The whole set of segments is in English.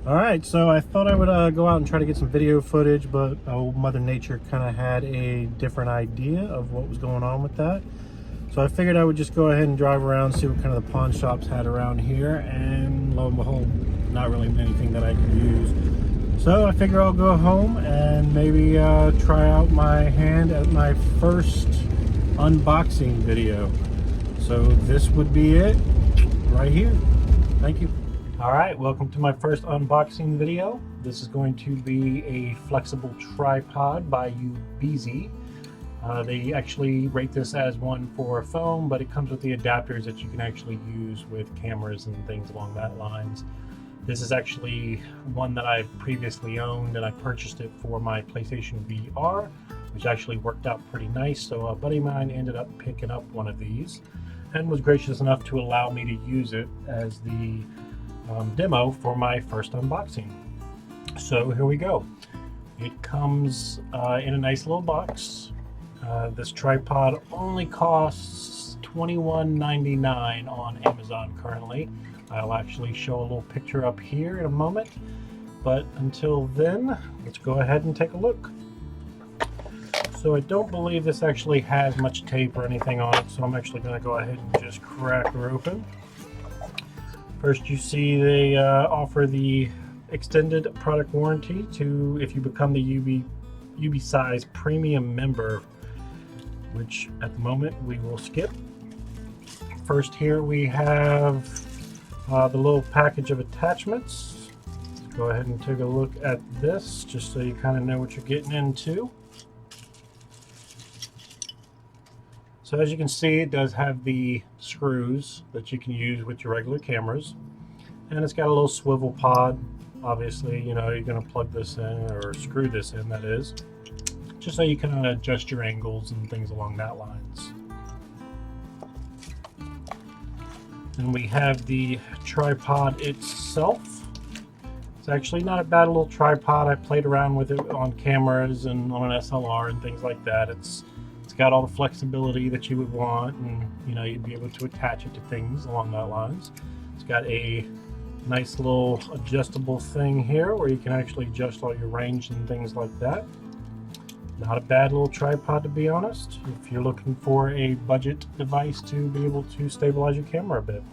Alright, so I thought I would go out and try to get some video footage, but Mother Nature kind of had a different idea of what was going on with that. So I figured I would just go ahead and drive around, see what kind of the pawn shops had around here, and lo and behold, not really anything that I could use. So I figure I'll go home and maybe try out my hand at my first unboxing video. So this would be it right here. Thank you. Alright, welcome to my first unboxing video. This is going to be a flexible tripod by UBeesize. They actually rate this as one for a phone, but it comes with the adapters that you can actually use with cameras and things along that lines. This is actually one that I've previously owned, and I purchased it for my PlayStation VR, which actually worked out pretty nice. So a buddy of mine ended up picking up one of these and was gracious enough to allow me to use it as the demo for my first unboxing. So here we go. It comes in a nice little box. This tripod only costs $21.99 on Amazon currently. I'll actually show a little picture up here in a moment, but until then, let's go ahead and take a look. So I don't believe this actually has much tape or anything on it, so I'm actually going to go ahead and just crack her open. First, you see they offer the extended product warranty to if you become the UBeesize premium member, which at the moment we will skip. First, here we have the little package of attachments. Let's go ahead and take a look at this just so you kind of know what you're getting into. So as you can see, it does have the screws that you can use with your regular cameras, and it's got a little swivel pod. Obviously, you know, you're going to plug this in, or screw this in, that is, just so you can adjust your angles and things along that lines. And we have the tripod itself. It's actually not a bad little tripod. I played around with it on cameras and on an SLR and things like that. It's got all the flexibility that you would want, and you know, you'd be able to attach it to things along that lines. It's got a nice little adjustable thing here where you can actually adjust all your range and things like that. Not a bad little tripod, to be honest, if you're looking for a budget device to be able to stabilize your camera a bit.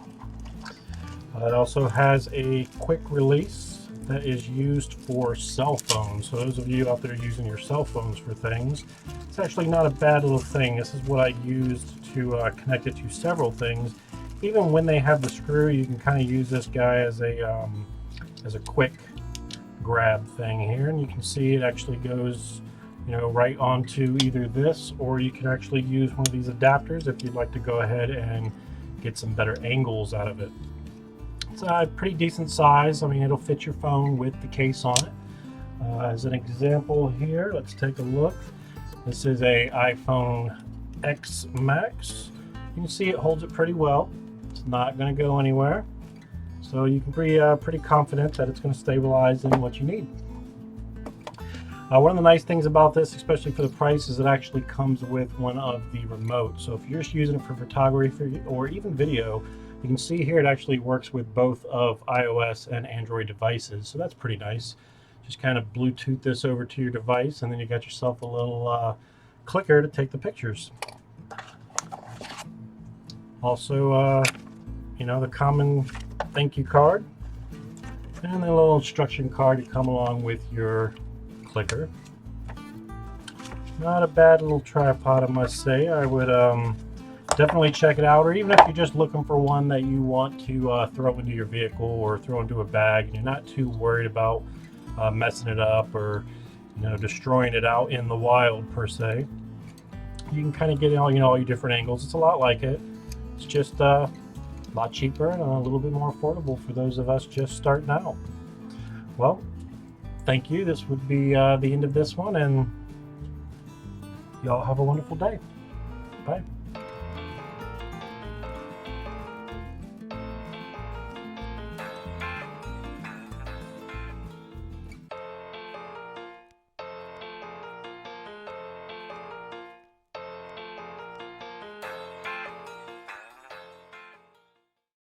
It also has a quick release that is used for cell phones. So those of you out there using your cell phones for things, it's actually not a bad little thing. This is what I used to connect it to several things. Even when they have the screw, you can kind of use this guy as a quick grab thing here, and you can see it actually goes, you know, right onto either this, or you can actually use one of these adapters if you'd like to go ahead and get some better angles out of it. It's a pretty decent size. I mean, it'll fit your phone with the case on it. As an example here, let's take a look. This is a iPhone X Max. You can see it holds it pretty well. It's not going to go anywhere. So you can be pretty confident that it's going to stabilize in what you need. One of the nice things about this, especially for the price, is it actually comes with one of the remotes. So if you're just using it for photography or even video, you can see here it actually works with both of iOS and Android devices. So that's pretty nice. Just kind of Bluetooth this over to your device, and then you got yourself a little clicker to take the pictures. Also, you know, the common thank you card and a little instruction card to come along with your clicker. Not a bad little tripod, I must say. I would definitely check it out, or even if you're just looking for one that you want to throw into your vehicle or throw into a bag and you're not too worried about messing it up or, you know, destroying it out in the wild per se. You can kind of get all, you know, all your different angles. It's a lot like it. It's just a lot cheaper and a little bit more affordable for those of us just starting out. Well, thank you. This would be the end of this one, and y'all have a wonderful day. Bye.